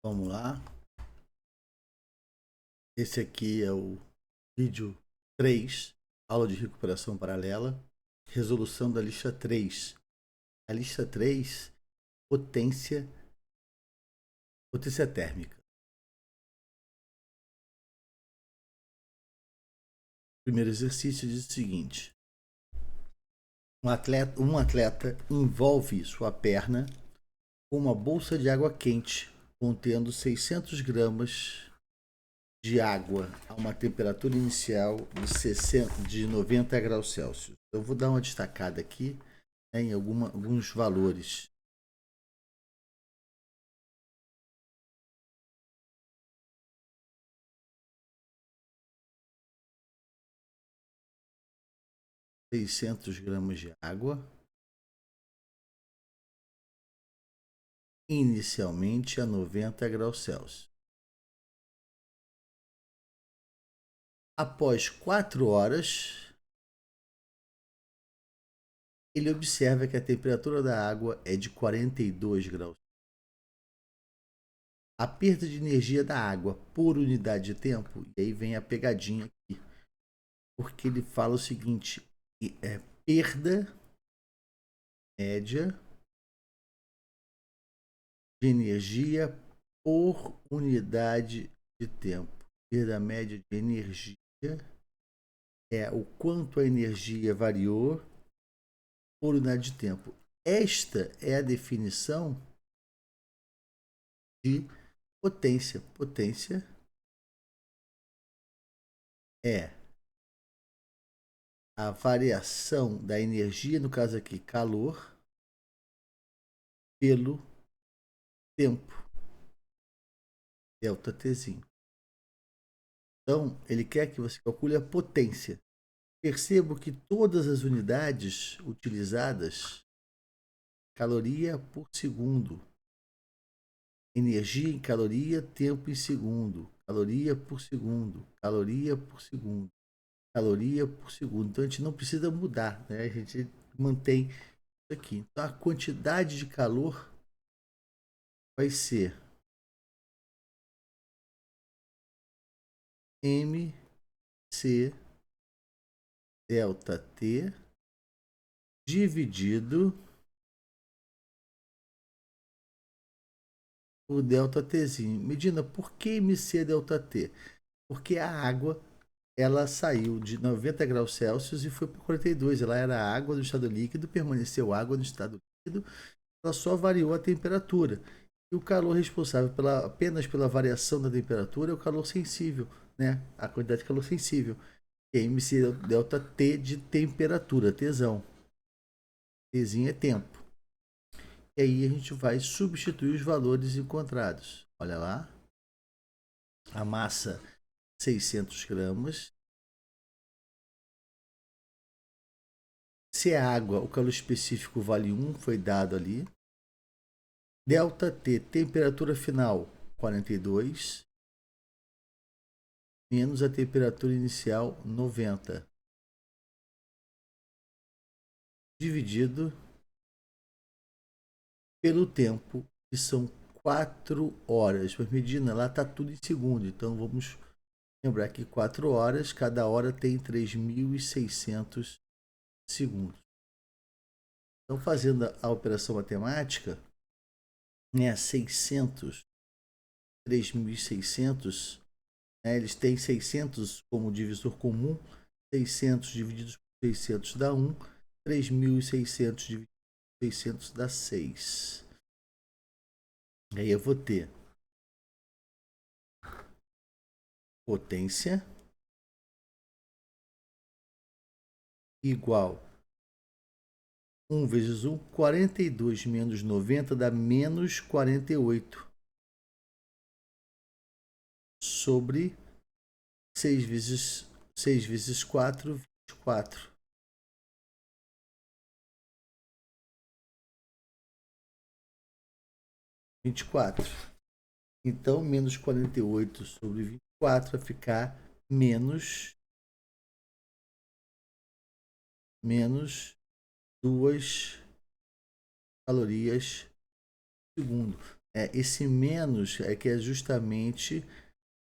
Vamos lá. Esse aqui é o vídeo 3, aula de recuperação paralela, resolução da lista 3. A lista 3, potência térmica. O primeiro exercício diz o seguinte: um atleta envolve sua perna com uma bolsa de água quente contendo 600 gramas de água a uma temperatura inicial de 90 graus Celsius. Eu vou dar uma destacada aqui, né, em alguns valores. (600 gramas de água, inicialmente a 90 graus Celsius. Após 4 horas, ele observa que a temperatura da água é de 42 graus. A perda de energia da água por unidade de tempo, e aí vem a pegadinha aqui, porque ele fala o seguinte: é perda média de energia por unidade de tempo. Perda média de energia é o quanto a energia variou por unidade de tempo. Esta é a definição de potência. Potência é a variação da energia, no caso aqui, calor, pelo tempo. Delta Tzinho. Então, ele quer que você calcule a potência. Percebo que todas as unidades utilizadas, caloria por segundo, energia em caloria, tempo em segundo, caloria por segundo, caloria por segundo, caloria por segundo. Então a gente não precisa mudar, né? A gente mantém isso aqui. Então a quantidade de calor vai ser MC delta T dividido por delta Tzinho. Medina, por que MC delta T? Porque a água ela saiu de 90 graus Celsius e foi para 42. Ela era água no estado líquido, permaneceu água no estado líquido, ela só variou a temperatura. E o calor responsável apenas pela variação da temperatura é o calor sensível, né? A quantidade de calor sensível. Que é MC delta T de temperatura, Tzão. Tzinho é tempo. E aí a gente vai substituir os valores encontrados. Olha lá. A massa 600 gramas. Se é água, o calor específico vale 1, foi dado ali. Delta T, temperatura final 42, menos a temperatura inicial 90, dividido pelo tempo, que são 4 horas. Mas Medina, lá está tudo em segundo, então vamos lembrar que 4 horas, cada hora tem 3.600 segundos. Então, fazendo a operação matemática, né, 600, 3.600, né, eles têm 600 como divisor comum, 600 divididos por 600 dá 1, 3.600 divididos por 600 dá 6. Aí eu vou ter potência igual 1 vezes 1, 42 menos 90 dá menos 48 sobre 6 vezes 4, 24. Então, menos 48 sobre 24 vai ficar menos 2 calorias por segundo. esse menos é que é justamente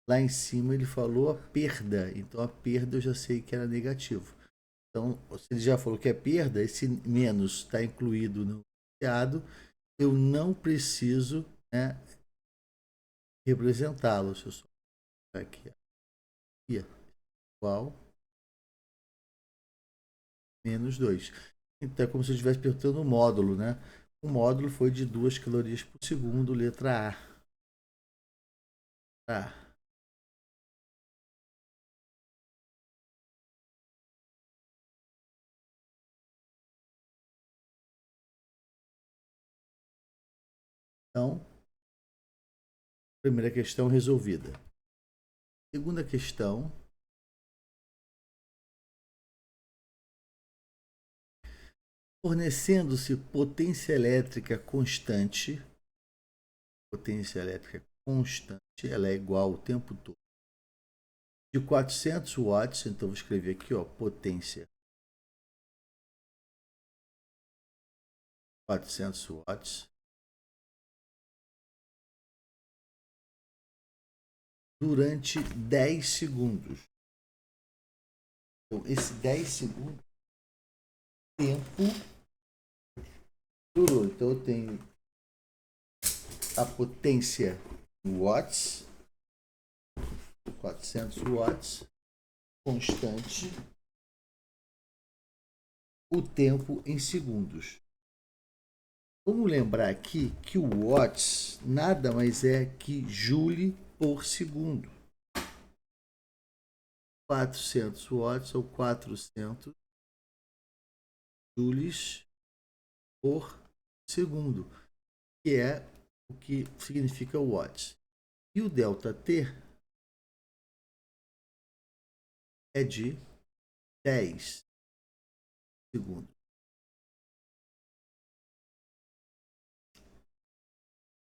lá em cima ele falou a perda. Então a perda eu já sei que era negativo. Então, se ele já falou que é perda, esse menos está incluído no enunciado, eu não preciso, né, representá-lo. Deixa eu só aqui. Igual menos 2. Então é como se eu estivesse perguntando o módulo, né? O módulo foi de 2 calorias por segundo, letra A. Tá. Então, primeira questão resolvida. Segunda questão. Fornecendo-se potência elétrica constante, ela é igual o tempo todo, de 400 watts, então vou escrever aqui, ó, potência 400 watts, durante 10 segundos. Então, esse 10 segundos, tempo durou. Então, eu tenho a potência em watts, 400 watts, constante, o tempo em segundos. Vamos lembrar aqui que o watts nada mais é que joule por segundo. 400 watts ou 400 joules por segundo, que é o que significa watts. E o ΔT é de 10 segundos.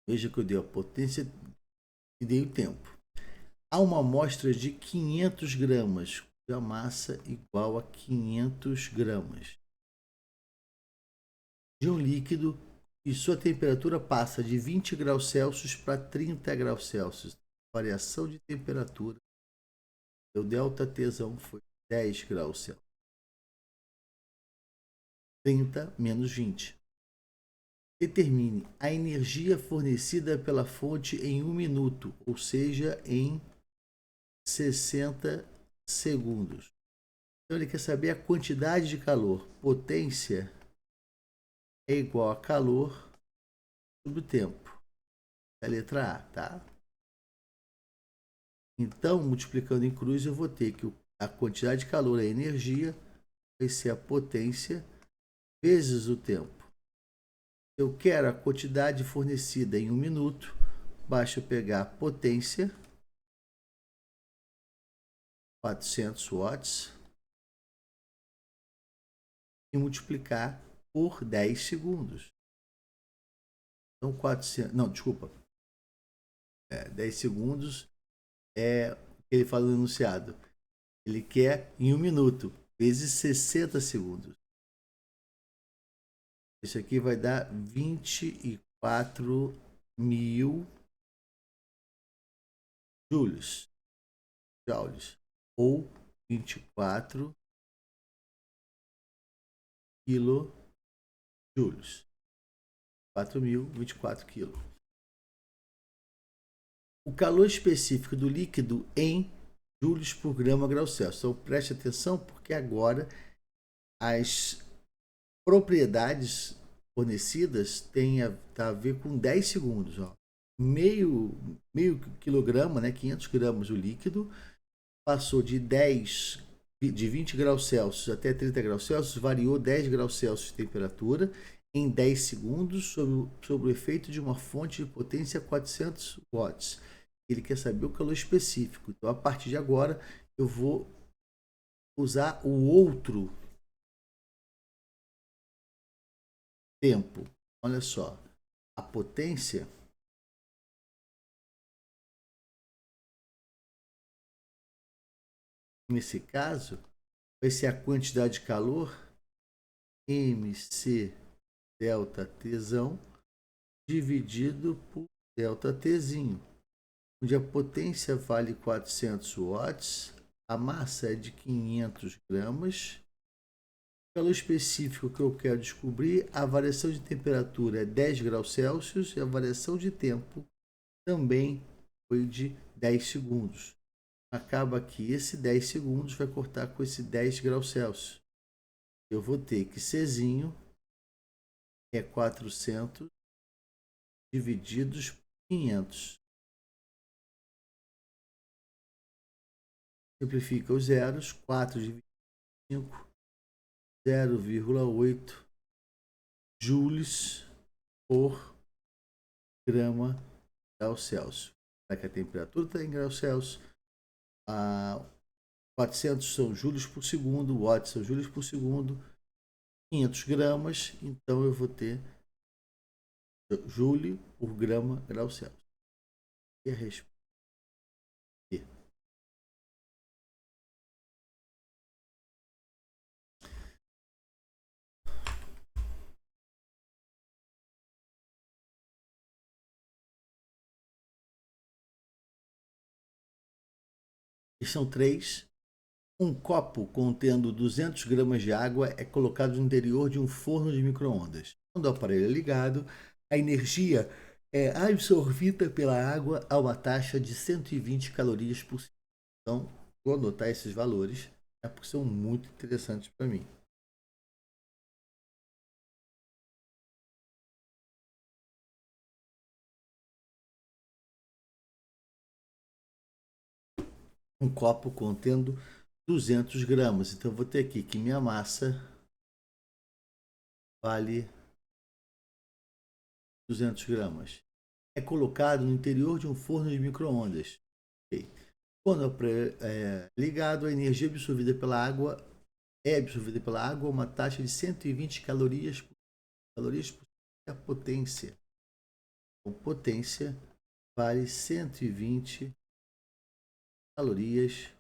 Veja que eu dei a potência e dei o tempo. Há uma amostra de 500 gramas, cuja massa igual a 500 gramas de um líquido e sua temperatura passa de 20 graus Celsius para 30 graus Celsius. Variação de temperatura. O ΔT foi 10 graus Celsius. 30 menos 20. Determine a energia fornecida pela fonte em 1 minuto, ou seja, em 60 segundos. Então ele quer saber a quantidade de calor. Potência é igual a calor sobre o tempo. É a letra A, tá? Então, multiplicando em cruz, eu vou ter que a quantidade de calor, a energia, vai ser a potência vezes o tempo. Eu quero a quantidade fornecida em 1 minuto, basta eu pegar a potência, 400 watts, e multiplicar por 10 segundos. Então, 400, não, desculpa, 10 segundos é o que ele fala no enunciado. Ele quer em 1 minuto, vezes 60 segundos. Isso aqui vai dar 24 mil joules, ou 24 quilojoules. 4.024 quilos. O calor específico do líquido em joules por grama grau Celsius. Então preste atenção, porque agora as propriedades fornecidas têm a ver com 10 segundos. Ó. Meio quilograma, né, 500 gramas o líquido, passou de 20 graus Celsius até 30 graus Celsius, variou 10 graus Celsius de temperatura em 10 segundos sob o efeito de uma fonte de potência 400 watts. Ele quer saber o calor específico. Então, a partir de agora, eu vou usar o outro tempo. Olha só, a potência nesse caso vai ser a quantidade de calor mc delta T dividido por delta Tzinho, onde a potência vale 400 watts, a massa é de 500 gramas. O calor específico que eu quero descobrir, a variação de temperatura é 10 graus Celsius e a variação de tempo também foi de 10 segundos. Acaba que esse 10 segundos vai cortar com esse 10 graus Celsius. Eu vou ter que Czinho é 400 divididos por 500. Simplifica os zeros, 4 divididos por 5, 0,8 joules por grama grau Celsius. Para que a temperatura está em graus Celsius, 400 são joules por segundo, watts são joules por segundo, 500 gramas, então eu vou ter joule por grama grau Celsius. E a resposta é Questão 3. Um copo contendo 200 gramas de água é colocado no interior de um forno de micro-ondas. Quando o aparelho é ligado, a energia é absorvida pela água a uma taxa de 120 calorias por segundo. Então, vou anotar esses valores, porque são muito interessantes para mim. Um copo contendo 200 gramas. Então, eu vou ter aqui que minha massa vale 200 gramas. É colocado no interior de um forno de micro-ondas. Okay. Quando é ligado, a energia absorvida pela água a uma taxa de 120 calorias por a potência. A potência vale 120 calorias.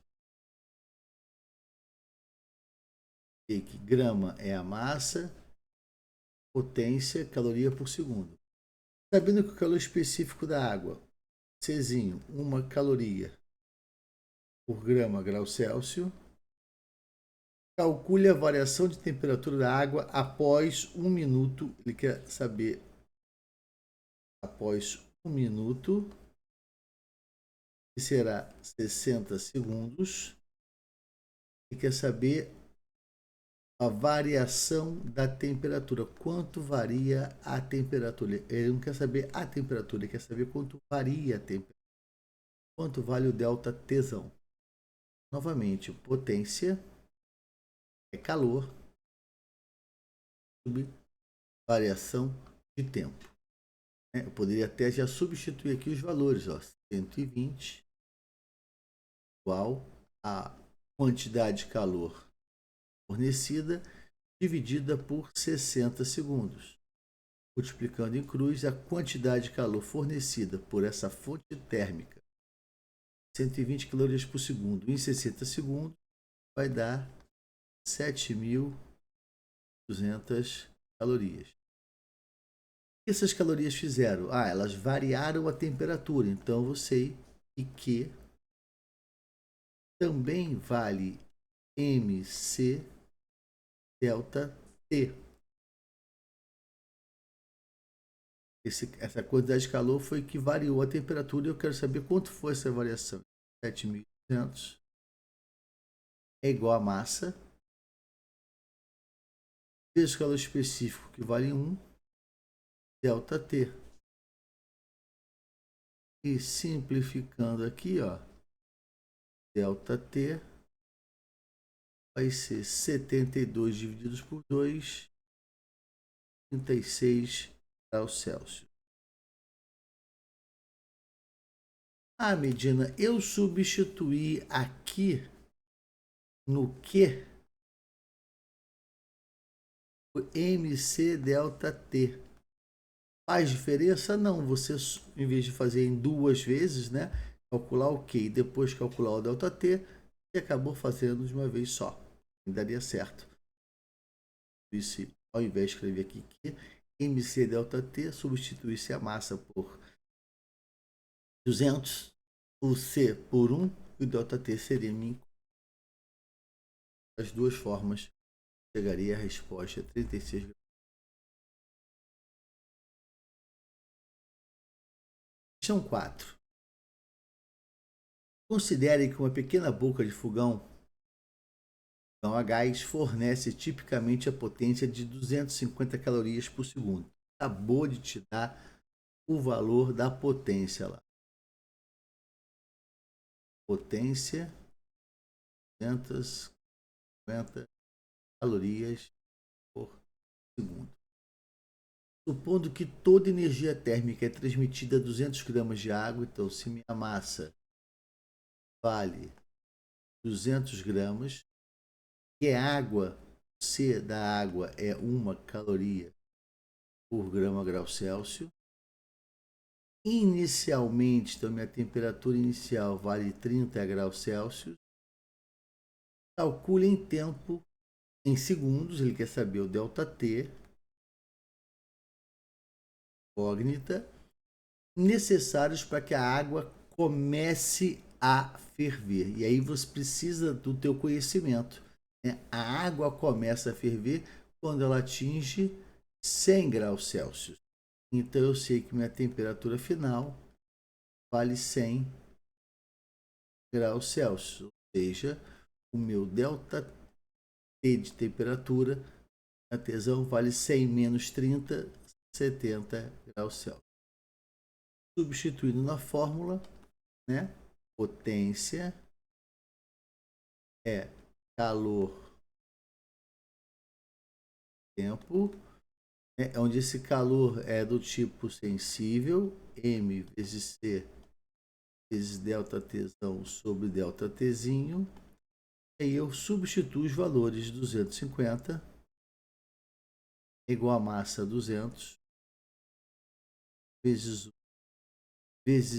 E que grama é a massa, potência, caloria por segundo. Sabendo que o calor específico da água, Czinho, 1 caloria por grama grau Celsius. Calcule a variação de temperatura da água após 1 minuto. Ele quer saber após 1 minuto, que será 60 segundos. Ele quer saber a variação da temperatura. Quanto varia a temperatura? Ele não quer saber a temperatura, ele quer saber quanto varia a temperatura. Quanto vale o delta Tzão? Novamente, potência é calor sobre variação de tempo. Eu poderia até já substituir aqui os valores. 120 igual a quantidade de calor fornecida dividida por 60 segundos. Multiplicando em cruz a quantidade de calor fornecida por essa fonte térmica, 120 calorias por segundo, em 60 segundos, vai dar 7.200 calorias. O que essas calorias fizeram? Elas variaram a temperatura. Então, eu sei que também vale MC delta T. Essa quantidade de calor foi que variou a temperatura. Eu quero saber quanto foi essa variação. 7.200 é igual a massa vezes o calor específico, que vale 1, delta T. E simplificando aqui, delta T vai ser 72 divididos por 2, 36 graus Celsius. Medina, eu substituí aqui no Q o MC delta T. Faz diferença? Não. Você, em vez de fazer em 2 vezes, né? Calcular o Q e depois calcular o delta T, você acabou fazendo de uma vez só. E daria certo. Se ao invés de escrever aqui Q, MC delta T, substituísse a massa por 200, o C por 1 e o ΔT seria minha. Das duas formas, chegaria a resposta 36 graus. Questão 4. Considere que uma pequena boca de fogão a gás fornece tipicamente a potência de 250 calorias por segundo. Acabou de te dar o valor da potência lá. Potência 250 calorias por segundo. Supondo que toda energia térmica é transmitida a 200 gramas de água, então se minha massa vale 200 gramas, que é água, C da água é 1 caloria por grama grau Celsius. Inicialmente, então minha temperatura inicial vale 30 graus Celsius. Calcule em tempo, em segundos, ele quer saber o ΔT, incógnita, necessários para que a água comece a ferver. E aí você precisa do teu conhecimento. Né? A água começa a ferver quando ela atinge 100 graus Celsius. Então eu sei que minha temperatura final vale 100 graus Celsius. Ou seja, o meu ΔT de temperatura, a tesão vale 100 menos 30, 70 graus Celsius. Substituindo na fórmula, né? Potência é calor, tempo, né? Onde esse calor é do tipo sensível, M vezes C vezes ΔT sobre ΔTzinho. E aí eu substituo os valores 250 igual a massa 200 vezes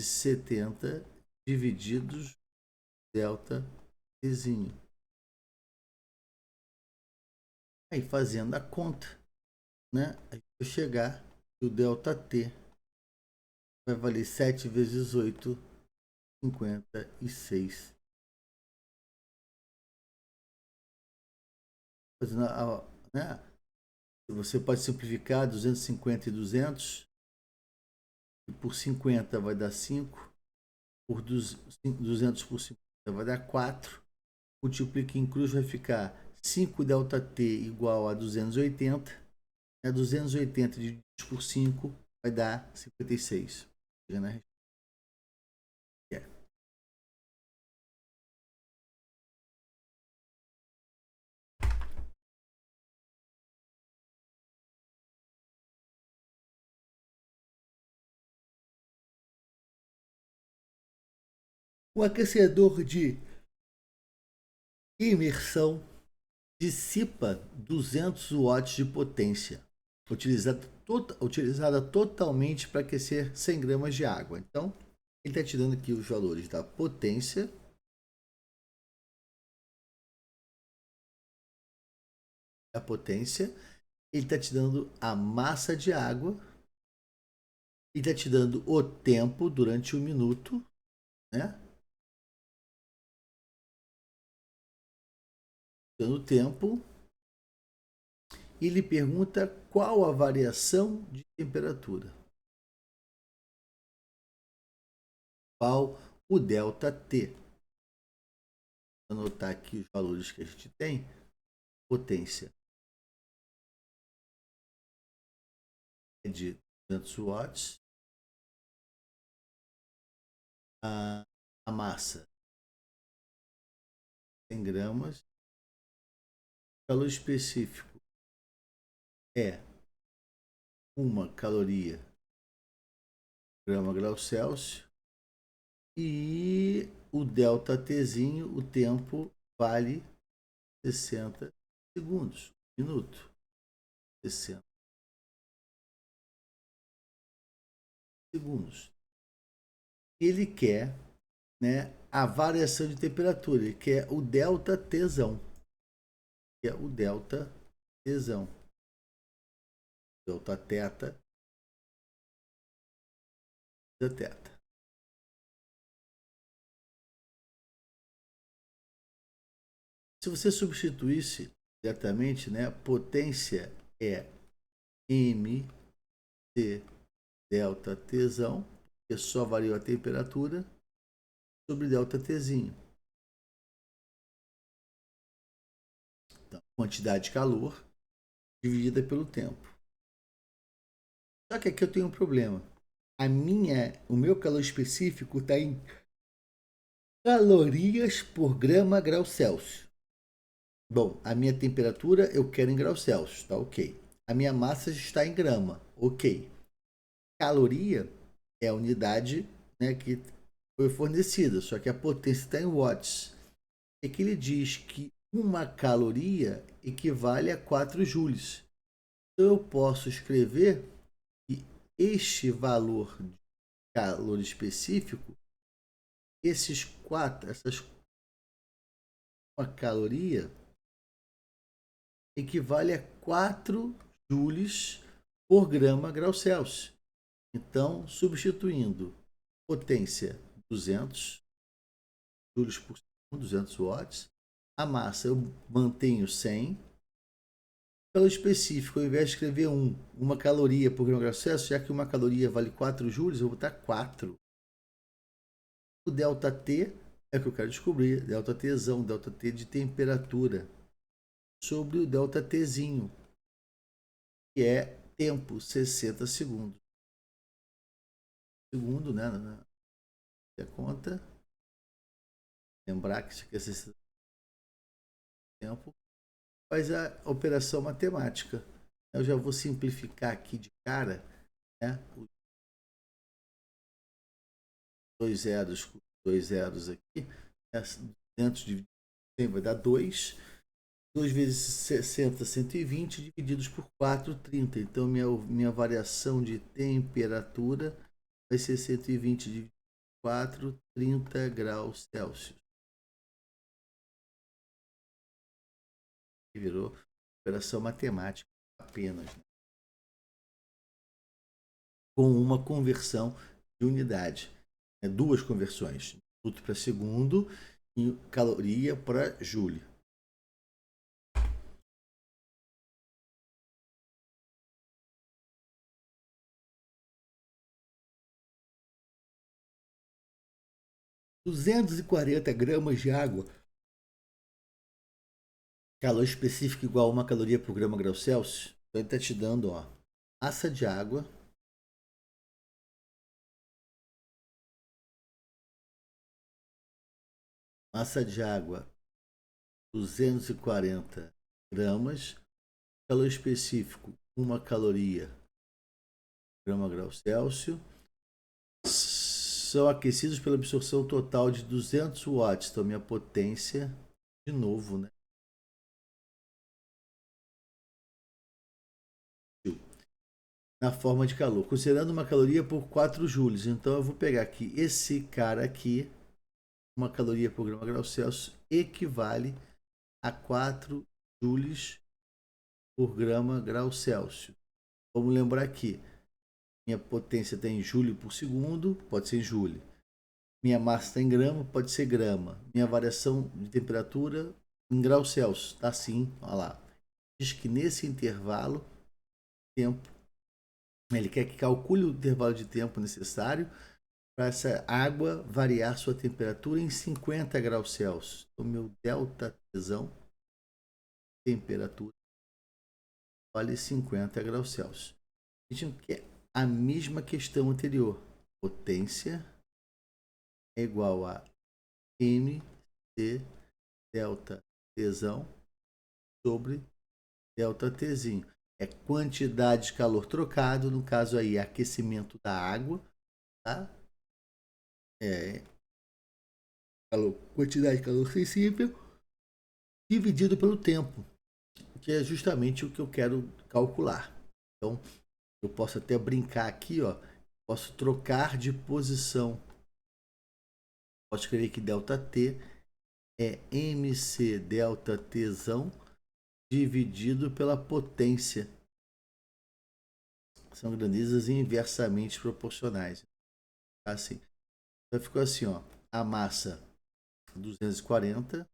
70 divididos ΔTzinho. Aí fazendo a conta, né? Aí eu chegar que o ΔT vai valer 7 vezes 8, 56. Fazendo né? Você pode simplificar 250 e 200. E por 50 vai dar 5. Por 200 por 50 vai dar 4. Multiplica em cruz, vai ficar 5 ΔT igual a 280. 280 dividido por 5 vai dar 56. O aquecedor de imersão dissipa 200 watts de potência, utilizada totalmente para aquecer 100 gramas de água. Então, ele está te dando aqui os valores da potência, ele está te dando a massa de água, ele está te dando o tempo durante 1 minuto, né? Dando tempo. E ele pergunta qual a variação de temperatura. Qual o ΔT. Vou anotar aqui os valores que a gente tem. Potência é de 200 watts. A massa 100 gramas. O calor específico é 1 caloria grama grau Celsius. E o ΔTzinho, o tempo, vale 60 segundos. Minuto. 60 segundos. Ele quer, né, a variação de temperatura. Ele quer o ΔTzão. Que é o ΔTzão. ΔTeta. ΔTeta. Se você substituísse diretamente, né, potência é mc delta Tzão, que só variou a temperatura, sobre delta Tzinho. Então, quantidade de calor dividida pelo tempo. Só que aqui eu tenho um problema. O meu calor específico está em calorias por grama grau Celsius. Bom, a minha temperatura eu quero em graus Celsius, tá ok. A minha massa está em grama, ok. Caloria é a unidade, né, que foi fornecida, só que a potência está em watts. É que ele diz que uma caloria equivale a 4 joules. Então eu posso escrever que este valor de calor específico, uma caloria equivale a 4 joules por grama grau Celsius. Então, substituindo potência 200 joules por segundo, 200 watts, a massa eu mantenho 100. Pelo específico, ao invés de escrever uma caloria por grama grau Celsius, já que uma caloria vale 4 joules, eu vou botar 4. O delta T é o que eu quero descobrir, delta Tzão, delta T de temperatura, sobre o delta Tzinho, que é tempo, 60 segundos. Segundo, né? A conta. Lembrar que isso aqui é 60 tempo. Faz a operação matemática. Eu já vou simplificar aqui de cara, né? Os dois zeros aqui. 200 dividido por 100 vai dar 2. 2 vezes 60, 120, divididos por 4, 30. Então, minha variação de temperatura vai ser 120 dividido por 4, 30 graus Celsius. E virou operação matemática apenas, né? Com uma conversão de unidade. Duas conversões. Minuto para segundo e caloria para joule. – 240 gramas de água. Calor específico igual a 1 caloria por grama grau Celsius. Então ele está te dando, ó, massa de água. Massa de água, 240 gramas. Calor específico, 1 caloria por grama grau Celsius. São aquecidos pela absorção total de 200 watts. Então, minha potência, de novo, né? Na forma de calor, considerando uma caloria por 4 joules. Então, eu vou pegar aqui esse cara aqui, 1 caloria por grama grau Celsius, equivale a 4 joules por grama grau Celsius. Vamos lembrar aqui, minha potência está em joule por segundo, pode ser joule. Minha massa está em grama, pode ser grama. Minha variação de temperatura em graus Celsius, está assim, olha lá. Diz que nesse intervalo, tempo, ele quer que calcule o intervalo de tempo necessário para essa água variar sua temperatura em 50 graus Celsius. Então, meu delta Tzão, temperatura, vale 50 graus Celsius. A gente quer a mesma questão anterior. Potência é igual a mc delta Tzão sobre delta Tzinho. É quantidade de calor trocado, no caso aí, aquecimento da água, tá? Quantidade de calor sensível dividido pelo tempo, que é justamente o que eu quero calcular. Então, eu posso até brincar aqui, ó, posso trocar de posição. Posso escrever que ΔT é mc delta Tzão dividido pela potência. São grandezas inversamente proporcionais. Assim. Então ficou assim, ó, a massa 240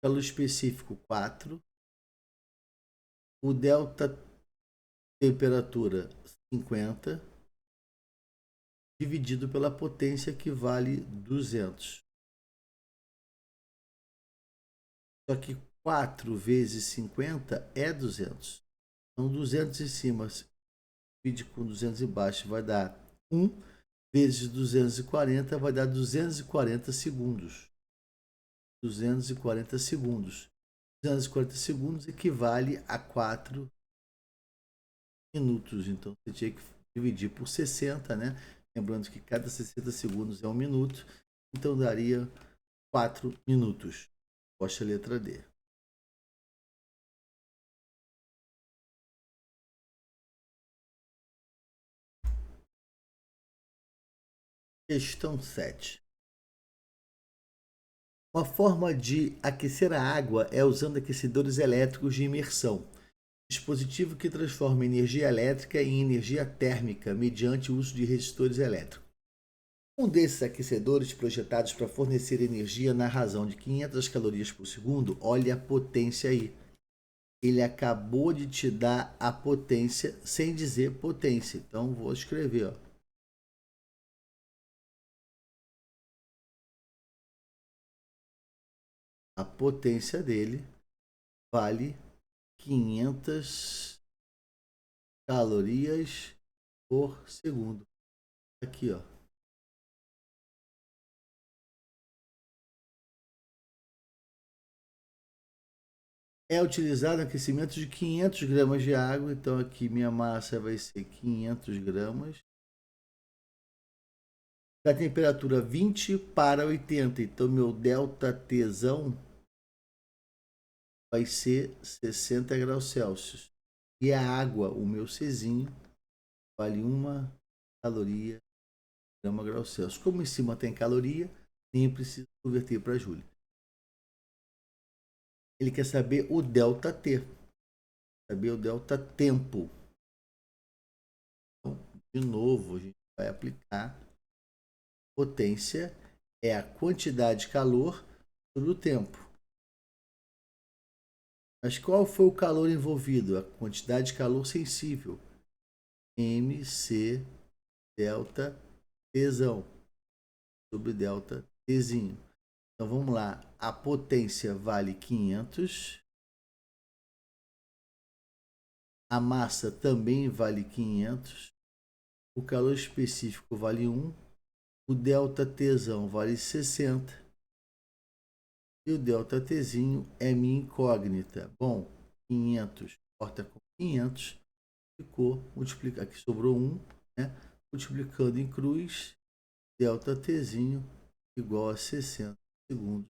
calor específico 4, o delta temperatura 50, dividido pela potência que vale 200. Só que 4 vezes 50 é 200. Então 200 em cima divide com 200 embaixo vai dar 1 vezes 240 vai dar 240 segundos. 240 segundos. 240 segundos equivale a 4 minutos. Então você tinha que dividir por 60, né? Lembrando que cada 60 segundos é 1 minuto. Então daria 4 minutos. Resposta letra D. Questão 7. Uma forma de aquecer a água é usando aquecedores elétricos de imersão, dispositivo que transforma energia elétrica em energia térmica mediante o uso de resistores elétricos. Um desses aquecedores, projetados para fornecer energia na razão de 500 calorias por segundo, olha a potência aí. Ele acabou de te dar a potência sem dizer potência. Então, vou escrever, ó. A potência dele vale 500 calorias por segundo. Aqui, ó. É utilizado aquecimento de 500 gramas de água. Então, aqui minha massa vai ser 500 gramas. Da temperatura 20 para 80. Então, meu delta Tzão vai ser 60 graus Celsius. E a água, o meu Czinho, vale 1 caloria grama grau Celsius. Como em cima tem caloria, nem preciso converter para Júlia. Ele quer saber o delta T. Saber o delta tempo. Então, de novo, a gente vai aplicar. Potência é a quantidade de calor sobre o tempo. Mas qual foi o calor envolvido? A quantidade de calor sensível. MC delta Tzão sobre delta Tzinho. Então vamos lá. A potência vale 500. A massa também vale 500. O calor específico vale 1. O delta Tzão vale 60. E o delta Tzinho é minha incógnita. Bom, 500 corta com 500. Ficou, multiplicar, aqui sobrou 1, né? Multiplicando em cruz, delta Tzinho igual a 60 segundos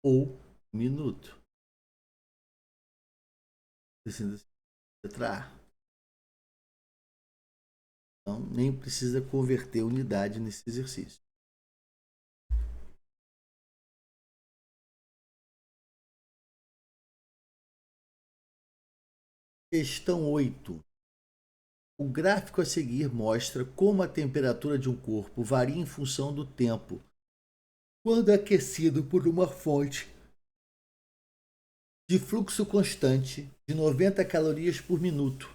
ou minuto. 60 segundos, letra A. Então, nem precisa converter unidade nesse exercício. Questão 8. O gráfico a seguir mostra como a temperatura de um corpo varia em função do tempo, quando aquecido por uma fonte de fluxo constante de 90 calorias por minuto,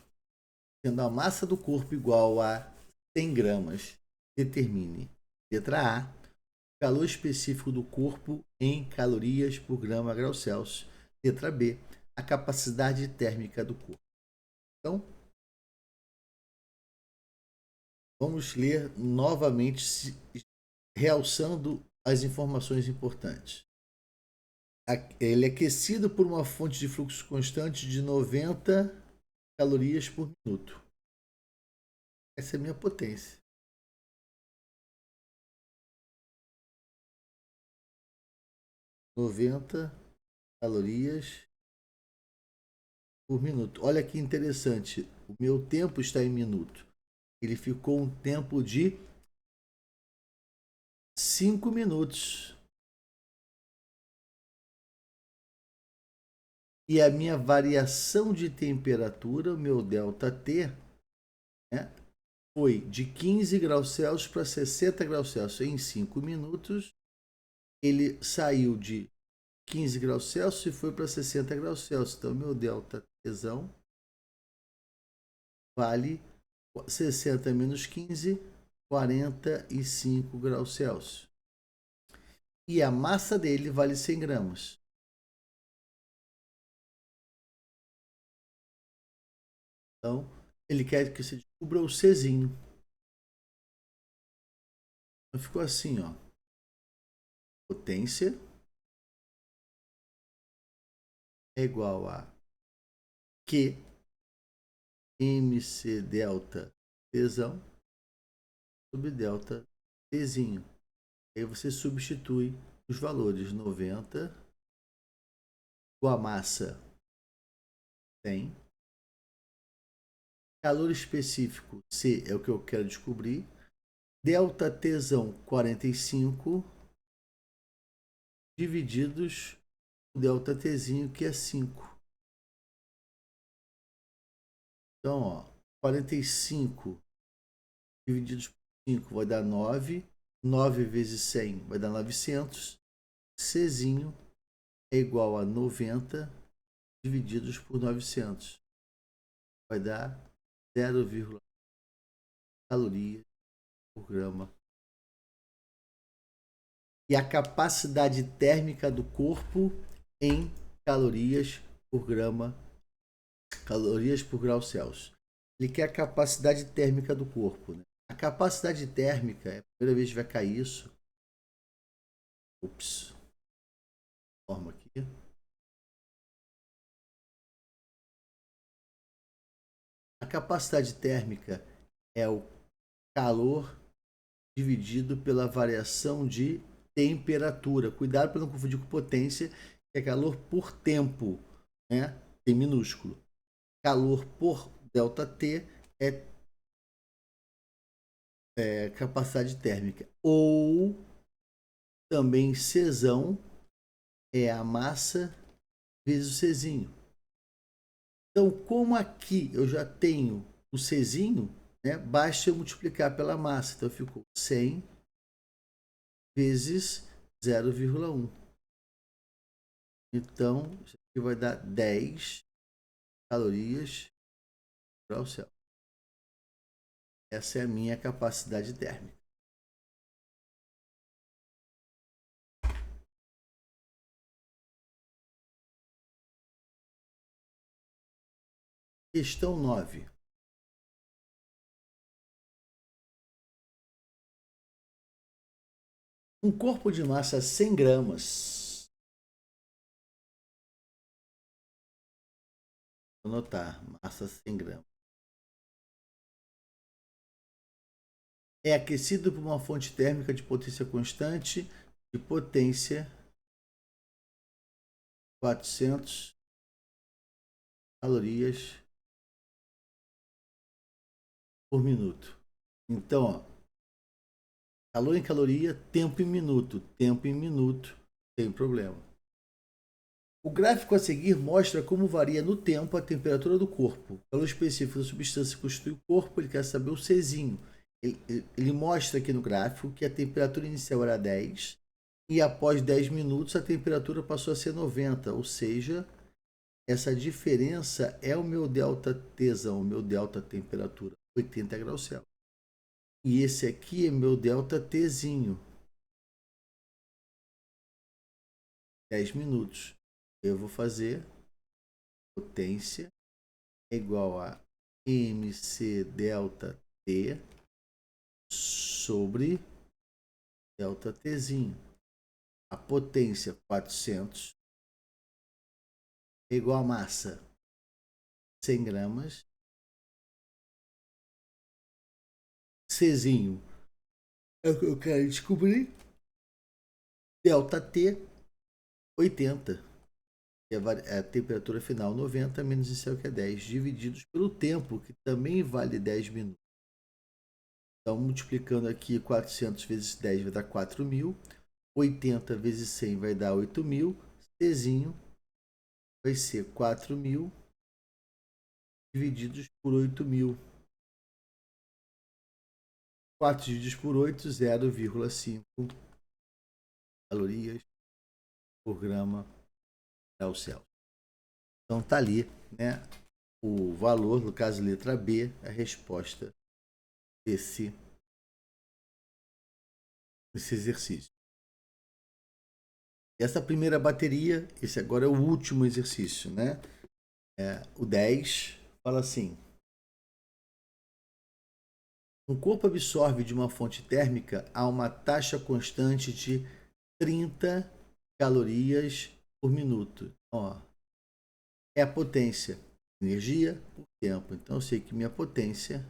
sendo a massa do corpo igual a 100 gramas. Determine. Letra A. O calor específico do corpo em calorias por grama grau Celsius. Letra B. A capacidade térmica do corpo. Então, vamos ler novamente, realçando as informações importantes. Ele é aquecido por uma fonte de fluxo constante de 90 calorias por minuto. Essa é a minha potência. 90 calorias por minuto. Olha que interessante. O meu tempo está em minuto. Ele ficou um tempo de 5 minutos. E a minha variação de temperatura, o meu delta T, né, foi de 15 graus Celsius para 60 graus Celsius em 5 minutos. Ele saiu de 15 graus Celsius e foi para 60 graus Celsius. Então, meu delta Tsão vale 60 menos 15, 45 graus Celsius. E a massa dele vale 100 gramas. Então, ele quer que você descubra o Czinho. Então, ficou assim, ó. Potência é igual a Q MC delta Tsão sobre delta Tzinho. Aí você substitui os valores 90 com a massa 100. Calor específico C é o que eu quero descobrir. Delta Tsão 45 divididos por delta Tzinho, que é 5. Então, ó, 45 divididos por 5 vai dar 9. 9 vezes 100 vai dar 900. Czinho é igual a 90 divididos por 900. Vai dar 0,1 calorias por grama. E a capacidade térmica do corpo em calorias por grama, calorias por grau Celsius. Ele quer a capacidade térmica do corpo, né? A capacidade térmica, é a primeira vez que vai cair isso. Ups. Forma aqui. A capacidade térmica é o calor dividido pela variação de temperatura. Cuidado para não confundir com potência, que é calor por tempo, né? T minúsculo. Calor por ΔT é capacidade térmica. Ou também Czão é a massa vezes o Czinho. Então, como aqui eu já tenho o Czinho, né, basta eu multiplicar pela massa. Então, ficou 100 vezes 0,1. Então, isso aqui vai dar 10 calorias por grau Celsius. Essa é a minha capacidade térmica. Questão 9. Um corpo de massa 100 gramas. Vou anotar, massa 100 gramas. É aquecido por uma fonte térmica de potência constante de potência 400 calorias por minuto. Então, ó, calor em caloria, tempo em minuto. Tempo em minuto, tem problema. O gráfico a seguir mostra como varia no tempo a temperatura do corpo. O calor específico da substância que constitui o corpo, ele quer saber o Czinho. Ele mostra aqui no gráfico que a temperatura inicial era 10 e após 10 minutos a temperatura passou a ser 90, ou seja, essa diferença é o meu delta Tsão, o meu delta temperatura, 80 graus Celsius. E esse aqui é meu delta Tzinho, 10 minutos. Eu vou fazer potência é igual a mc delta T sobre delta Tzinho. A potência 400 é igual a massa 100 gramas. Czinho é o que eu quero descobrir. Delta T 80. E a temperatura final 90 menos inicial que é 10, divididos pelo tempo, que também vale 10 minutos. Então, multiplicando aqui 400 vezes 10 vai dar 4.000. 80 vezes 100 vai dar 8.000. Czinho vai ser 4.000 divididos por 8.000. 4 divididos por 8, 0,5 calorias por grama graus Celsius. Então tá ali, né, o valor, no caso letra B, a resposta desse exercício. Essa primeira bateria, esse agora é o último exercício, né? O 10 fala assim: um corpo absorve de uma fonte térmica a uma taxa constante de 30 calorias por minuto. Ó, é a potência, energia por tempo. Então eu sei que minha potência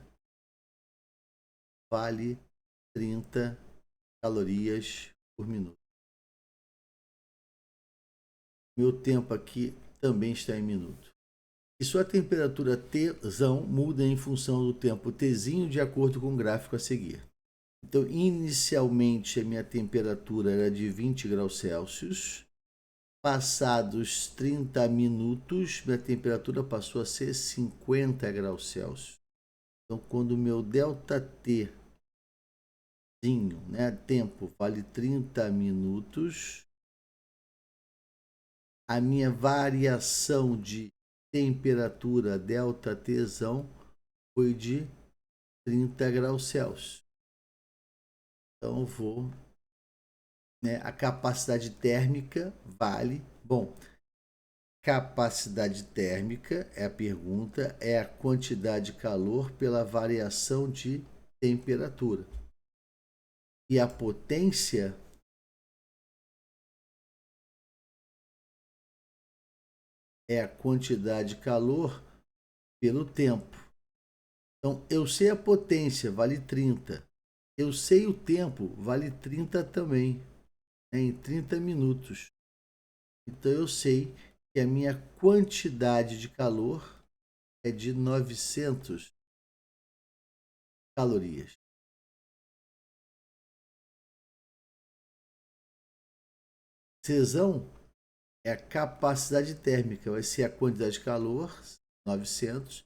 vale 30 calorias por minuto. Meu tempo aqui também está em minuto. E sua temperatura Tzão muda em função do tempo Tzinho de acordo com o gráfico a seguir. Então, inicialmente, a minha temperatura era de 20 graus Celsius. Passados 30 minutos, minha temperatura passou a ser 50 graus Celsius. Então, quando o meu ΔT, né, tempo, vale 30 minutos, a minha variação de temperatura ΔTzão foi de 30 graus Celsius. Então eu vou, né, a capacidade térmica vale, bom, capacidade térmica é a pergunta, é a quantidade de calor pela variação de temperatura. E a potência é a quantidade de calor pelo tempo. Então, eu sei a potência, vale 30. Eu sei o tempo, vale 30 também, né, em 30 minutos. Então, eu sei que a minha quantidade de calor é de 900 calorias. Czão é a capacidade térmica, vai ser a quantidade de calor, 900,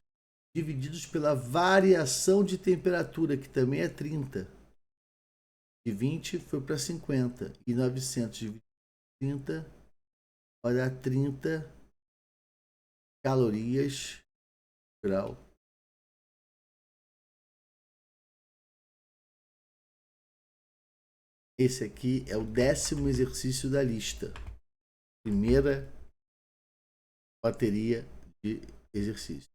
divididos pela variação de temperatura, que também é 30. De 20 foi para 50. E 900 dividido por 30 vai dar 30 calorias por grau. Esse aqui é o 10º exercício da lista. Primeira bateria de exercício.